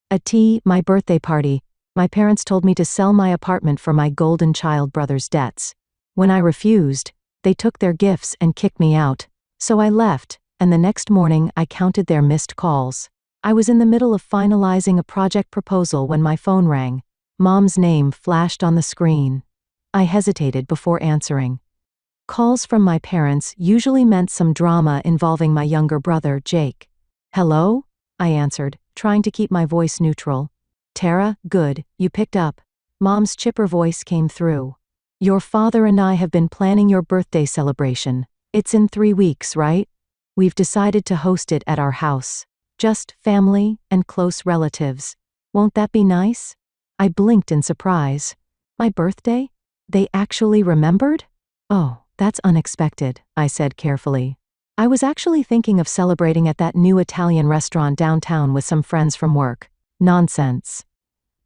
My birthday party. My parents told me to sell my apartment for my golden child brother's debts. When I refused, they took their gifts and kicked me out. So I left, and the next morning I counted their missed calls. I was in the middle of finalizing a project proposal when my phone rang. Mom's name flashed on the screen. I hesitated before answering. Calls from my parents usually meant some drama involving my younger brother, Jake. "Hello?" I answered, trying to keep my voice neutral. "Tara, good, you picked up." Mom's chipper voice came through. "Your father and I have been planning your birthday celebration. It's in 3 weeks, right? We've decided to host it at our house. Just family and close relatives. Won't that be nice?" I blinked in surprise. My birthday? They actually remembered? "Oh, that's unexpected," I said carefully. "I was actually thinking of celebrating at that new Italian restaurant downtown with some friends from work." "Nonsense."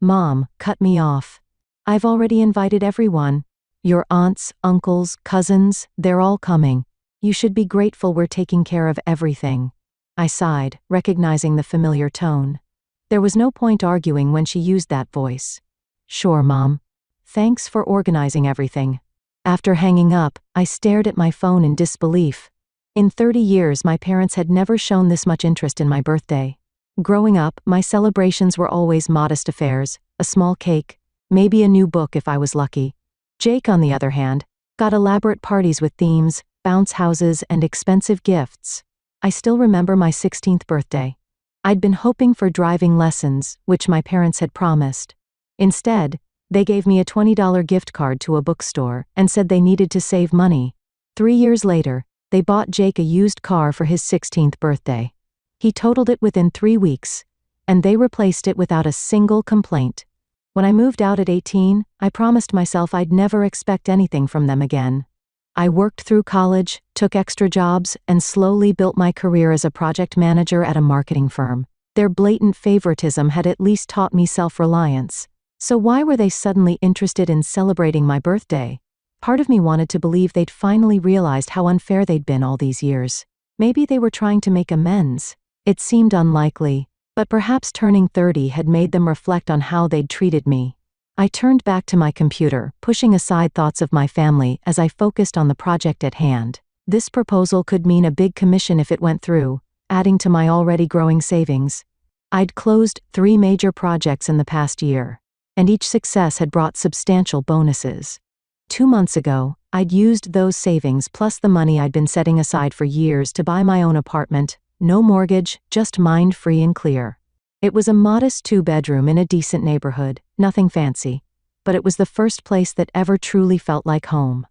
Mom cut me off. "I've already invited everyone. Your aunts, uncles, cousins, they're all coming. You should be grateful we're taking care of everything." I sighed, recognizing the familiar tone. There was no point arguing when she used that voice. "Sure, Mom. Thanks for organizing everything." After hanging up, I stared at my phone in disbelief. In 30 years, my parents had never shown this much interest in my birthday. Growing up, my celebrations were always modest affairs, a small cake, maybe a new book if I was lucky. Jake, on the other hand, got elaborate parties with themes, bounce houses, and expensive gifts. I still remember my 16th birthday. I'd been hoping for driving lessons, which my parents had promised. Instead, they gave me a $20 gift card to a bookstore and said they needed to save money. 3 years later, they bought Jake a used car for his 16th birthday. He totaled it within 3 weeks, and they replaced it without a single complaint. When I moved out at 18, I promised myself I'd never expect anything from them again. I worked through college, took extra jobs, and slowly built my career as a project manager at a marketing firm. Their blatant favoritism had at least taught me self-reliance. So why were they suddenly interested in celebrating my birthday? Part of me wanted to believe they'd finally realized how unfair they'd been all these years. Maybe they were trying to make amends. It seemed unlikely, but perhaps turning 30 had made them reflect on how they'd treated me. I turned back to my computer, pushing aside thoughts of my family as I focused on the project at hand. This proposal could mean a big commission if it went through, adding to my already growing savings. I'd closed 3 major projects in the past year, and each success had brought substantial bonuses. 2 months ago, I'd used those savings plus the money I'd been setting aside for years to buy my own apartment. No mortgage, just mind free and clear. It was a modest 2-bedroom in a decent neighborhood, nothing fancy, but it was the first place that ever truly felt like home.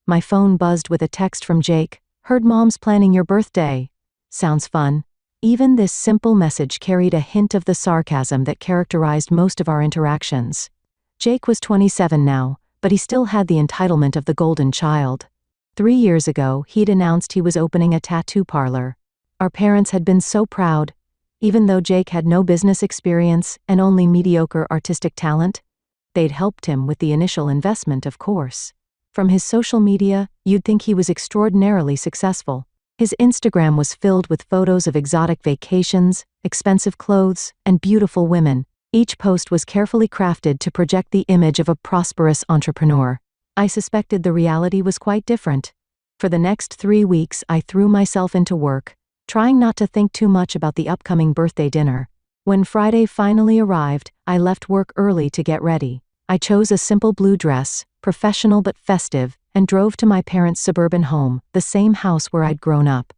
My phone buzzed with a text from Jake. "Heard Mom's planning your birthday. Sounds fun." Even this simple message carried a hint of the sarcasm that characterized most of our interactions. Jake was 27 now, but he still had the entitlement of the golden child. 3 years ago, he'd announced he was opening a tattoo parlor. Our parents had been so proud. Even though Jake had no business experience and only mediocre artistic talent, they'd helped him with the initial investment, of course. From his social media, you'd think he was extraordinarily successful. His Instagram was filled with photos of exotic vacations, expensive clothes, and beautiful women. Each post was carefully crafted to project the image of a prosperous entrepreneur. I suspected the reality was quite different. For the next 3 weeks, I threw myself into work, trying not to think too much about the upcoming birthday dinner. When Friday finally arrived, I left work early to get ready. I chose a simple blue dress, professional but festive, and drove to my parents' suburban home, the same house where I'd grown up.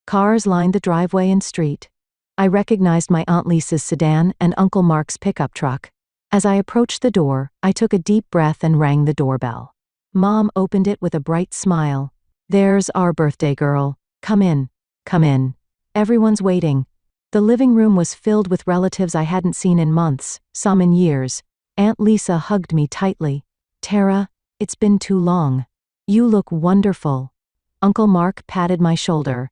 Cars lined the driveway and street. I recognized my Aunt Lisa's sedan and Uncle Mark's pickup truck. As I approached the door, I took a deep breath and rang the doorbell. Mom opened it with a bright smile. "There's our birthday girl. Come in. Come in. Everyone's waiting." The living room was filled with relatives I hadn't seen in months, some in years. Aunt Lisa hugged me tightly. "Tara, it's been too long. You look wonderful." Uncle Mark patted my shoulder.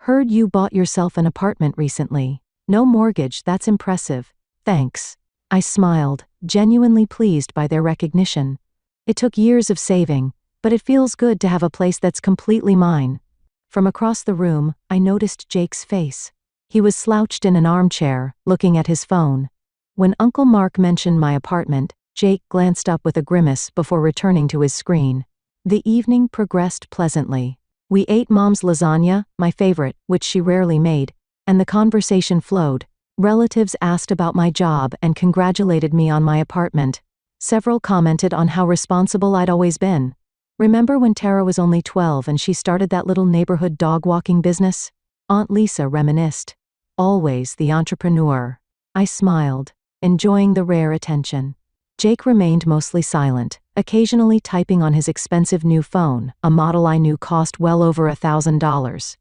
"Heard you bought yourself an apartment recently. No mortgage, that's impressive. Thanks." I smiled, genuinely pleased by their recognition. It took years of saving, but it feels good to have a place that's completely mine. From across the room, I noticed Jake's face. He was slouched in an armchair, looking at his phone. When Uncle Mark mentioned my apartment, Jake glanced up with a grimace before returning to his screen. The evening progressed pleasantly. We ate Mom's lasagna, my favorite, which she rarely made, and the conversation flowed. Relatives asked about my job and congratulated me on my apartment. Several commented on how responsible I'd always been. Remember when Tara was only 12 and she started that little neighborhood dog walking business? Aunt Lisa reminisced. Always the entrepreneur. I smiled, enjoying the rare attention. Jake remained mostly silent, occasionally typing on his expensive new phone, a model I knew cost well over $1,000.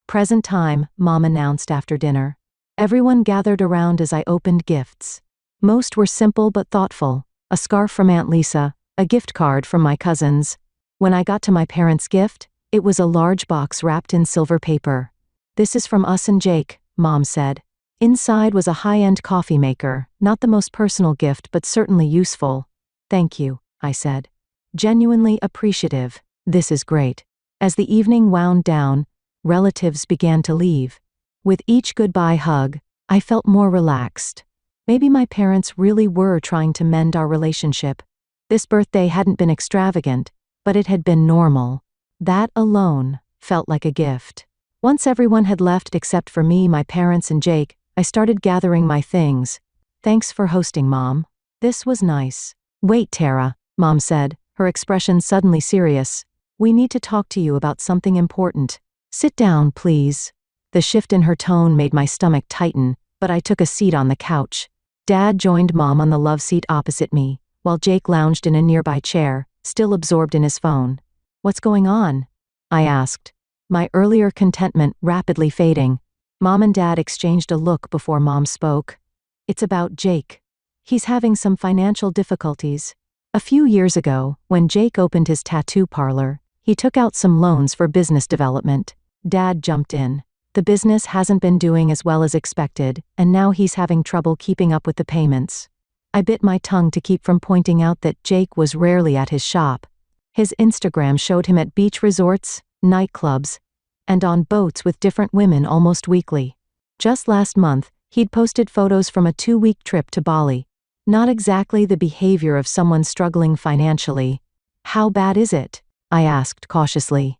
Present time, Mom announced after dinner. Everyone gathered around as I opened gifts. Most were simple but thoughtful. A scarf from Aunt Lisa, a gift card from my cousins. When I got to my parents' gift, it was a large box wrapped in silver paper. "This is from us and Jake," Mom said. Inside was a high-end coffee maker, not the most personal gift but certainly useful. "Thank you," I said. Genuinely appreciative. "This is great." As the evening wound down, relatives began to leave. With each goodbye hug, I felt more relaxed. Maybe my parents really were trying to mend our relationship. This birthday hadn't been extravagant, but it had been normal. That alone felt like a gift. Once everyone had left except for me, my parents, and Jake, I started gathering my things. "Thanks for hosting, Mom. This was nice." "Wait, Tara," Mom said, her expression suddenly serious. "We need to talk to you about something important. Sit down, please." The shift in her tone made my stomach tighten, but I took a seat on the couch. Dad joined Mom on the love seat opposite me, while Jake lounged in a nearby chair, still absorbed in his phone. "What's going on?" I asked, my earlier contentment rapidly fading. Mom and Dad exchanged a look before Mom spoke. "It's about Jake. He's having some financial difficulties. A few years ago, when Jake opened his tattoo parlor, he took out some loans for business development." Dad jumped in. "The business hasn't been doing as well as expected, and now he's having trouble keeping up with the payments." I bit my tongue to keep from pointing out that Jake was rarely at his shop. His Instagram showed him at beach resorts, nightclubs, and on boats with different women almost weekly. Just last month, he'd posted photos from a 2-week trip to Bali. Not exactly the behavior of someone struggling financially. "How bad is it?" I asked cautiously.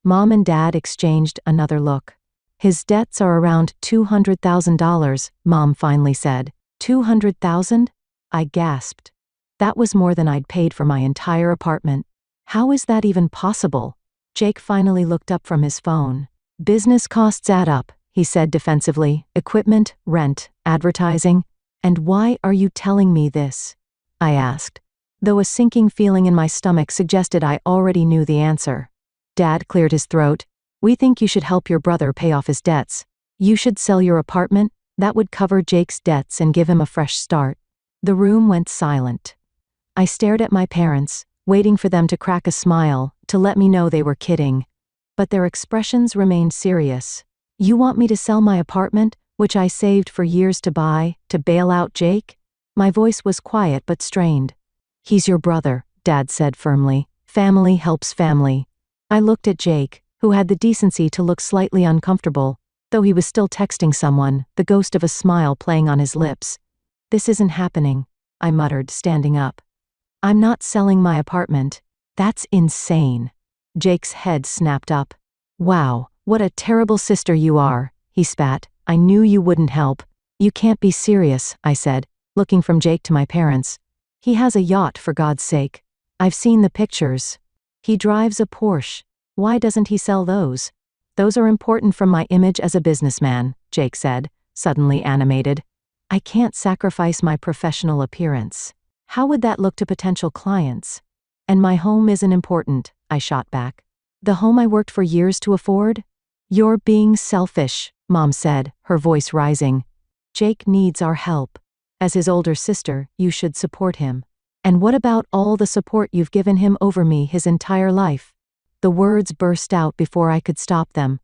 Mom and Dad exchanged another look. "His debts are around $200,000, Mom finally said. $200,000? I gasped. That was more than I'd paid for my entire apartment. How is that even possible? Jake finally looked up from his phone. "Business costs add up," he said defensively. "Equipment, rent, advertising. And why are you telling me this?" I asked, though a sinking feeling in my stomach suggested I already knew the answer. Dad cleared his throat. "We think you should help your brother pay off his debts. You should sell your apartment. That would cover Jake's debts and give him a fresh start." The room went silent. I stared at my parents, waiting for them to crack a smile, to let me know they were kidding. But their expressions remained serious. "You want me to sell my apartment, which I saved for years to buy, to bail out Jake?" My voice was quiet but strained. "He's your brother," Dad said firmly. "Family helps family." I looked at Jake, who had the decency to look slightly uncomfortable, though he was still texting someone, the ghost of a smile playing on his lips. "This isn't happening," I muttered, standing up. "I'm not selling my apartment. That's insane." Jake's head snapped up. "Wow, what a terrible sister you are," he spat. "I knew you wouldn't help." "You can't be serious," I said, looking from Jake to my parents. "He has a yacht, for God's sake. I've seen the pictures. He drives a Porsche. Why doesn't he sell those?" "Those are important from my image as a businessman," Jake said, suddenly animated. "I can't sacrifice my professional appearance. How would that look to potential clients? And my home isn't important," I shot back. "The home I worked for years to afford?" "You're being selfish," Mom said, her voice rising. "Jake needs our help. As his older sister, you should support him. And what about all the support you've given him over me his entire life?" The words burst out before I could stop them.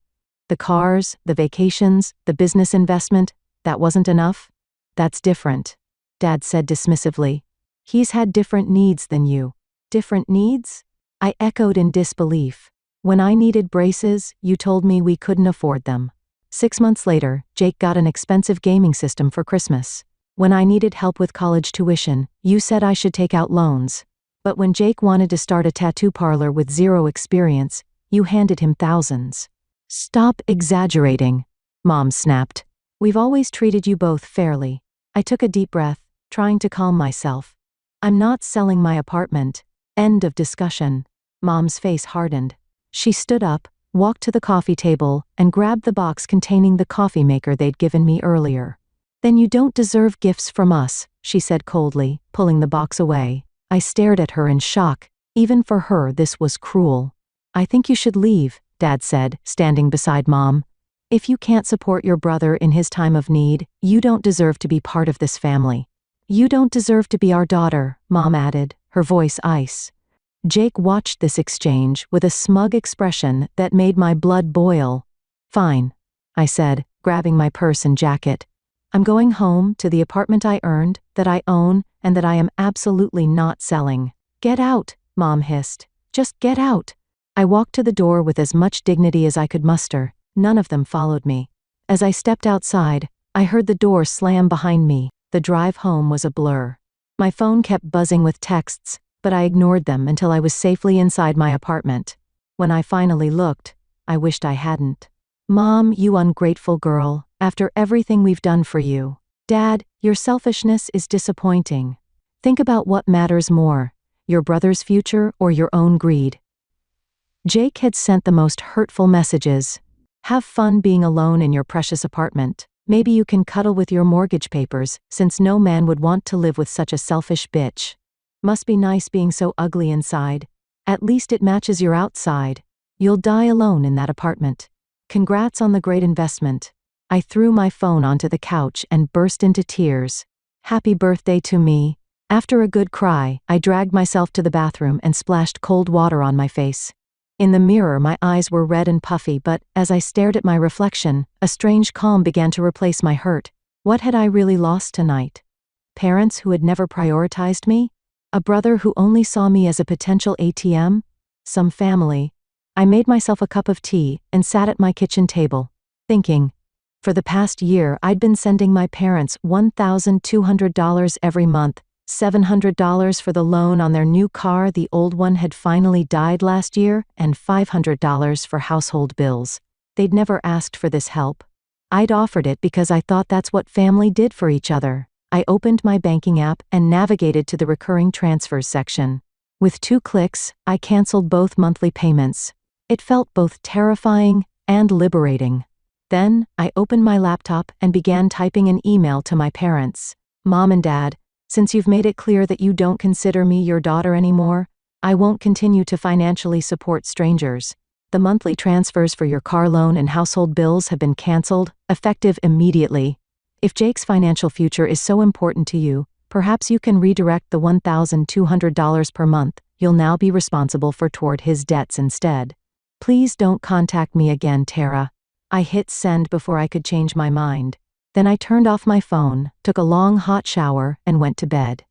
"The cars, the vacations, the business investment, that wasn't enough?" "That's different," Dad said dismissively. "He's had different needs than you." "Different needs?" I echoed in disbelief. "When I needed braces, you told me we couldn't afford them. 6 months later, Jake got an expensive gaming system for Christmas. When I needed help with college tuition, you said I should take out loans. But when Jake wanted to start a tattoo parlor with zero experience, you handed him thousands. Stop exaggerating, Mom snapped. We've always treated you both fairly. I took a deep breath, trying to calm myself. I'm not selling my apartment. End of discussion. Mom's face hardened. She stood up, walked to the coffee table, and grabbed the box containing the coffee maker they'd given me earlier. Then you don't deserve gifts from us, she said coldly, pulling the box away. I stared at her in shock. Even for her, this was cruel. I think you should leave, Dad said, standing beside Mom. If you can't support your brother in his time of need, you don't deserve to be part of this family. You don't deserve to be our daughter, Mom added, her voice ice. Jake watched this exchange with a smug expression that made my blood boil. Fine, I said, grabbing my purse and jacket. I'm going home to the apartment I earned, that I own, and that I am absolutely not selling. Get out, Mom hissed. Just get out. I walked to the door with as much dignity as I could muster. None of them followed me. As I stepped outside, I heard the door slam behind me. The drive home was a blur. My phone kept buzzing with texts, but I ignored them until I was safely inside my apartment. When I finally looked, I wished I hadn't. Mom, you ungrateful girl, after everything we've done for you. Dad, your selfishness is disappointing. Think about what matters more, your brother's future or your own greed. Jake had sent the most hurtful messages. Have fun being alone in your precious apartment. Maybe you can cuddle with your mortgage papers, since no man would want to live with such a selfish bitch. Must be nice being so ugly inside. At least it matches your outside. You'll die alone in that apartment. Congrats on the great investment. I threw my phone onto the couch and burst into tears. Happy birthday to me. After a good cry, I dragged myself to the bathroom and splashed cold water on my face. In the mirror, my eyes were red and puffy, but as I stared at my reflection, a strange calm began to replace my hurt. What had I really lost tonight? Parents who had never prioritized me? A brother who only saw me as a potential ATM? Some family. I made myself a cup of tea and sat at my kitchen table, thinking. For the past year, I'd been sending my parents $1,200 every month, $700 for the loan on their new car, the old one had finally died last year, and $500 for household bills. They'd never asked for this help. I'd offered it because I thought that's what family did for each other. I opened my banking app and navigated to the recurring transfers section. With 2 clicks, I canceled both monthly payments. It felt both terrifying and liberating. Then, I opened my laptop and began typing an email to my parents. Mom and Dad, since you've made it clear that you don't consider me your daughter anymore, I won't continue to financially support strangers. The monthly transfers for your car loan and household bills have been canceled, effective immediately. If Jake's financial future is so important to you, perhaps you can redirect the $1,200 per month you'll now be responsible for toward his debts instead. Please don't contact me again, Tara. I hit send before I could change my mind. Then I turned off my phone, took a long hot shower, and went to bed.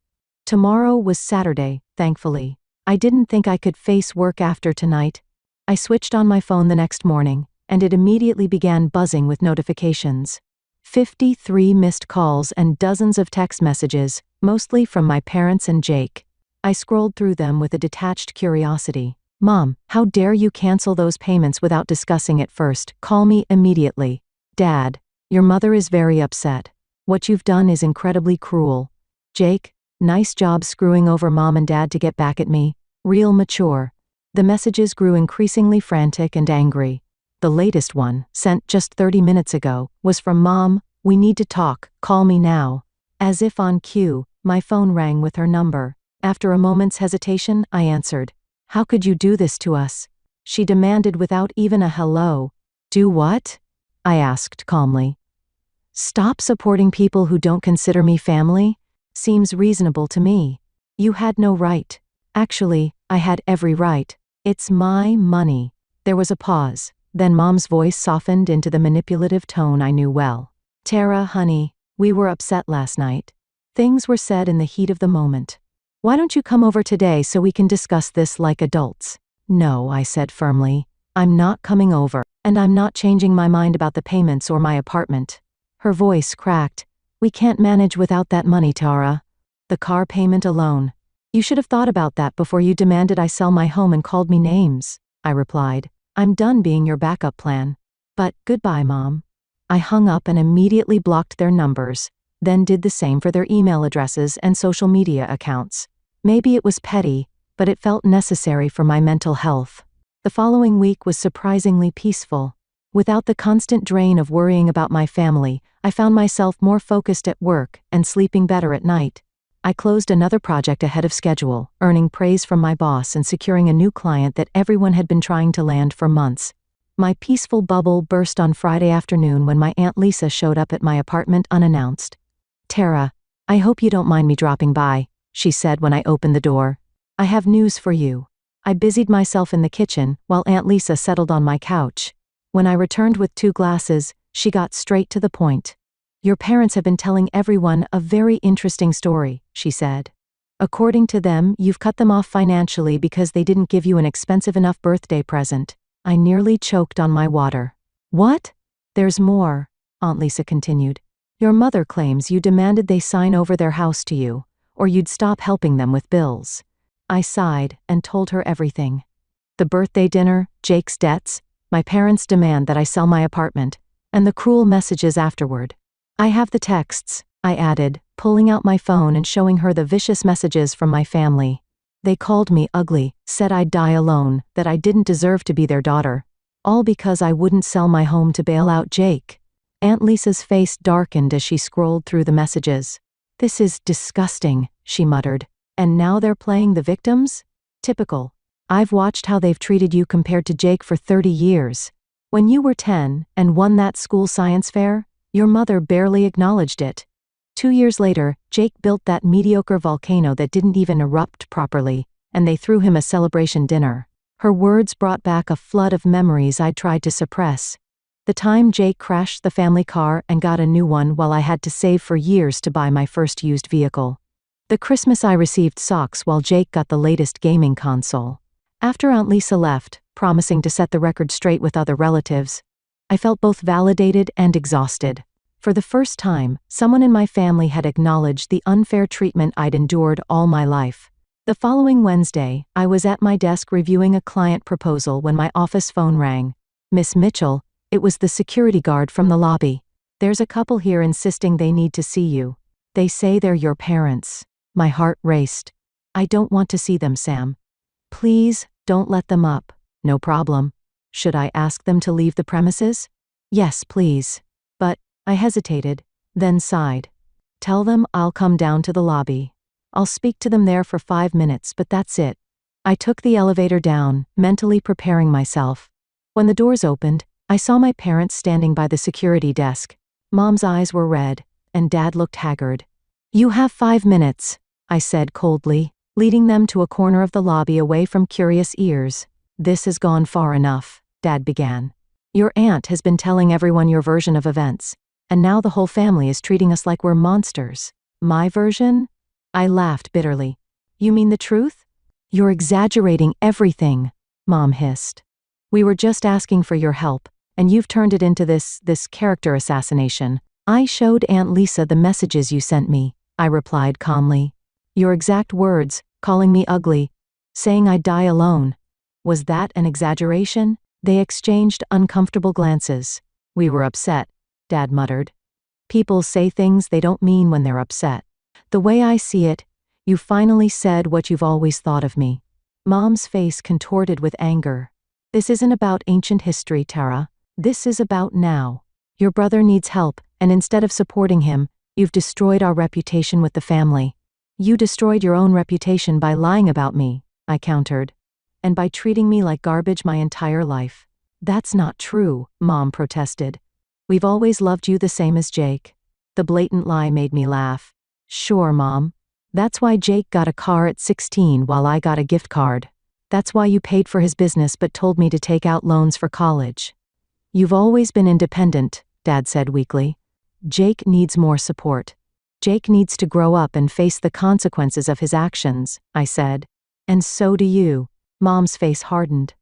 Tomorrow was Saturday, thankfully. I didn't think I could face work after tonight. I switched on my phone the next morning, and it immediately began buzzing with notifications. 53 missed calls and dozens of text messages, mostly from my parents and Jake. I scrolled through them with a detached curiosity. Mom, how dare you cancel those payments without discussing it first? Call me immediately. Dad, your mother is very upset. What you've done is incredibly cruel. Jake, nice job screwing over Mom and Dad to get back at me. Real mature. The messages grew increasingly frantic and angry. The latest one, sent just 30 minutes ago, was from Mom. We need to talk, call me now. As if on cue, my phone rang with her number. After a moment's hesitation, I answered. How could you do this to us? She demanded without even a hello. Do what? I asked calmly. Stop supporting people who don't consider me family? Seems reasonable to me. You had no right. Actually, I had every right. It's my money. There was a pause. Then Mom's voice softened into the manipulative tone I knew well. Tara, honey, we were upset last night. Things were said in the heat of the moment. Why don't you come over today so we can discuss this like adults? No, I said firmly. I'm not coming over, and I'm not changing my mind about the payments or my apartment. Her voice cracked. We can't manage without that money, Tara. The car payment alone. You should have thought about that before you demanded I sell my home and called me names, I replied. I'm done being your backup plan. But, goodbye, Mom. I hung up and immediately blocked their numbers, then did the same for their email addresses and social media accounts. Maybe it was petty, but it felt necessary for my mental health. The following week was surprisingly peaceful. Without the constant drain of worrying about my family, I found myself more focused at work and sleeping better at night. I closed another project ahead of schedule, earning praise from my boss and securing a new client that everyone had been trying to land for months. My peaceful bubble burst on Friday afternoon when my Aunt Lisa showed up at my apartment unannounced. Tara, I hope you don't mind me dropping by, she said when I opened the door. I have news for you. I busied myself in the kitchen while Aunt Lisa settled on my couch. When I returned with 2 glasses, she got straight to the point. Your parents have been telling everyone a very interesting story, she said. According to them, you've cut them off financially because they didn't give you an expensive enough birthday present. I nearly choked on my water. What? There's more, Aunt Lisa continued. Your mother claims you demanded they sign over their house to you, or you'd stop helping them with bills. I sighed and told her everything. The birthday dinner, Jake's debts, my parents' demand that I sell my apartment, and the cruel messages afterward. I have the texts, I added, pulling out my phone and showing her the vicious messages from my family. They called me ugly, said I'd die alone, that I didn't deserve to be their daughter. All because I wouldn't sell my home to bail out Jake. Aunt Lisa's face darkened as she scrolled through the messages. This is disgusting, she muttered. And now they're playing the victims? Typical. I've watched how they've treated you compared to Jake for 30 years. When you were 10 and won that school science fair, your mother barely acknowledged it. 2 years later, Jake built that mediocre volcano that didn't even erupt properly, and they threw him a celebration dinner. Her words brought back a flood of memories I'd tried to suppress. The time Jake crashed the family car and got a new one while I had to save for years to buy my first used vehicle. The Christmas I received socks while Jake got the latest gaming console. After Aunt Lisa left, promising to set the record straight with other relatives, I felt both validated and exhausted. For the first time, someone in my family had acknowledged the unfair treatment I'd endured all my life. The following Wednesday, I was at my desk reviewing a client proposal when my office phone rang. Miss Mitchell, it was the security guard from the lobby. There's a couple here insisting they need to see you. They say they're your parents. My heart raced. I don't want to see them, Sam. Please, don't let them up. No problem. Should I ask them to leave the premises? Yes, please. But, I hesitated, then sighed. Tell them I'll come down to the lobby. I'll speak to them there for 5 minutes, but that's it. I took the elevator down, mentally preparing myself. When the doors opened, I saw my parents standing by the security desk. Mom's eyes were red, and Dad looked haggard. You have 5 minutes, I said coldly, leading them to a corner of the lobby away from curious ears. This has gone far enough, Dad began. Your aunt has been telling everyone your version of events, and now the whole family is treating us like we're monsters. My version? I laughed bitterly. You mean the truth? You're exaggerating everything, Mom hissed. We were just asking for your help, and you've turned it into this character assassination. I showed Aunt Lisa the messages you sent me, I replied calmly. Your exact words, calling me ugly, saying I'd die alone. Was that an exaggeration? They exchanged uncomfortable glances. We were upset, Dad muttered. People say things they don't mean when they're upset. The way I see it, you finally said what you've always thought of me. Mom's face contorted with anger. This isn't about ancient history, Tara. This is about now. Your brother needs help, and instead of supporting him, you've destroyed our reputation with the family. You destroyed your own reputation by lying about me, I countered. And by treating me like garbage my entire life. That's not true, Mom protested. We've always loved you the same as Jake. The blatant lie made me laugh. Sure, Mom. That's why Jake got a car at 16 while I got a gift card. That's why you paid for his business but told me to take out loans for college. You've always been independent, Dad said weakly. Jake needs more support. Jake needs to grow up and face the consequences of his actions, I said. And so do you. Mom's face hardened.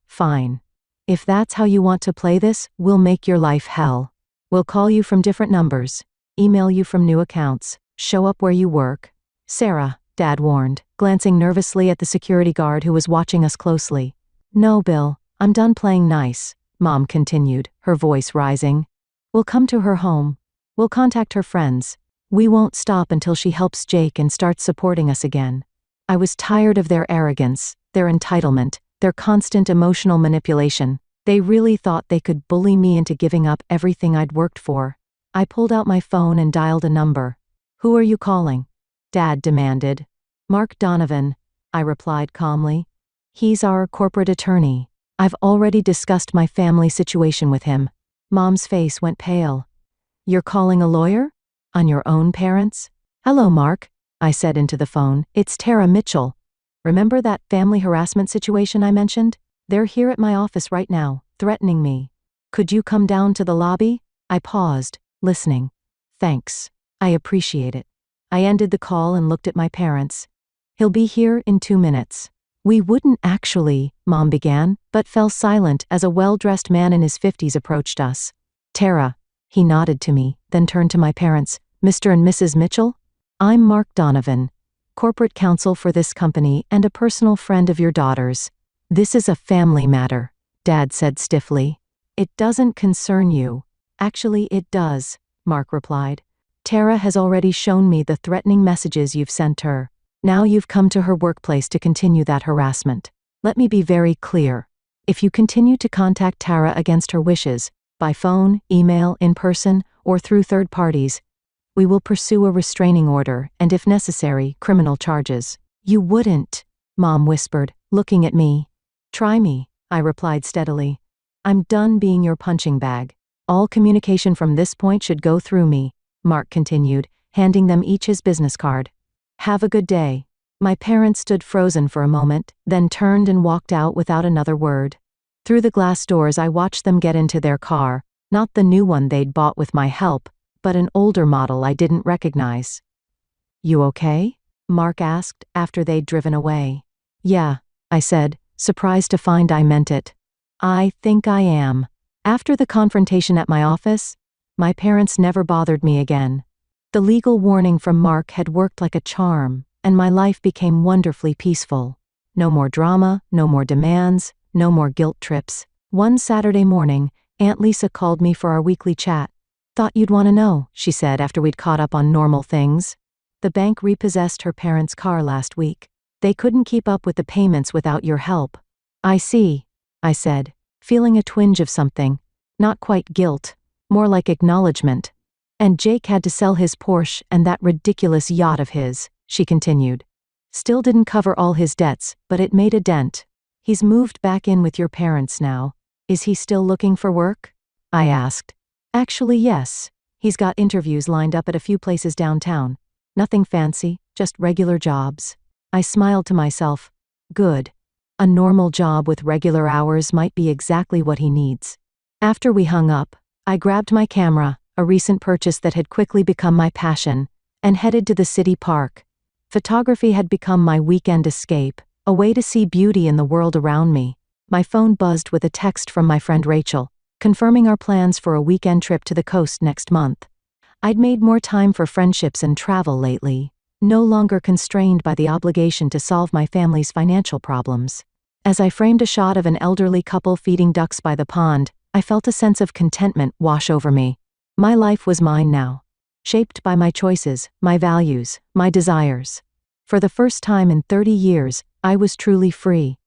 Fine. If that's how you want to play this, we'll make your life hell. We'll call you from different numbers. email you from new accounts, show up where you work. Sarah, Dad warned, glancing nervously at the security guard who was watching us closely. No, Bill, I'm done playing nice, Mom continued, her voice rising. We'll come to her home. We'll contact her friends. We won't stop until she helps Jake and starts supporting us again. I was tired of their arrogance, their entitlement, their constant emotional manipulation. They really thought they could bully me into giving up everything I'd worked for. I pulled out my phone and dialed a number. Who are you calling? Dad demanded. Mark Donovan, I replied calmly. He's our corporate attorney. I've already discussed my family situation with him. Mom's face went pale. You're calling a lawyer? On your own parents? Hello, Mark, I said into the phone. It's Tara Mitchell. Remember that family harassment situation I mentioned? They're here at my office right now, threatening me. Could you come down to the lobby? I paused, listening. Thanks. I appreciate it. I ended the call and looked at my parents. He'll be here in 2 minutes. We wouldn't actually, Mom began, but fell silent as a well-dressed man in his 50s approached us. Tara, he nodded to me, then turned to my parents. Mr. and Mrs. Mitchell? I'm Mark Donovan, corporate counsel for this company and a personal friend of your daughter's. This is a family matter, Dad said stiffly. It doesn't concern you. Actually, it does, Mark replied. Tara has already shown me the threatening messages you've sent her. Now you've come to her workplace to continue that harassment. Let me be very clear. If you continue to contact Tara against her wishes, by phone, email, in person, or through third parties, we will pursue a restraining order and, if necessary, criminal charges. You wouldn't, Mom whispered, looking at me. Try me, I replied steadily. I'm done being your punching bag. All communication from this point should go through me, Mark continued, handing them each his business card. Have a good day. My parents stood frozen for a moment, then turned and walked out without another word. Through the glass doors I watched them get into their car, not the new one they'd bought with my help, but an older model I didn't recognize. You okay? Mark asked after they'd driven away. Yeah, I said, surprised to find I meant it. I think I am. After the confrontation at my office, my parents never bothered me again. The legal warning from Mark had worked like a charm, and my life became wonderfully peaceful. No more drama, no more demands, no more guilt trips. One Saturday morning, Aunt Lisa called me for our weekly chat. Thought you'd want to know, she said after we'd caught up on normal things. The bank repossessed her parents' car last week. They couldn't keep up with the payments without your help. I see, I said, feeling a twinge of something. Not quite guilt, more like acknowledgement. And Jake had to sell his Porsche and that ridiculous yacht of his, she continued. Still didn't cover all his debts, but it made a dent. He's moved back in with your parents now. Is he still looking for work? I asked. Actually, yes. He's got interviews lined up at a few places downtown. Nothing fancy, just regular jobs. I smiled to myself. Good. A normal job with regular hours might be exactly what he needs. After we hung up, I grabbed my camera, a recent purchase that had quickly become my passion, and headed to the city park. Photography had become my weekend escape, a way to see beauty in the world around me. My phone buzzed with a text from my friend Rachel, confirming our plans for a weekend trip to the coast next month. I'd made more time for friendships and travel lately, no longer constrained by the obligation to solve my family's financial problems. As I framed a shot of an elderly couple feeding ducks by the pond, I felt a sense of contentment wash over me. My life was mine now, shaped by my choices, my values, my desires. For the first time in 30 years, I was truly free.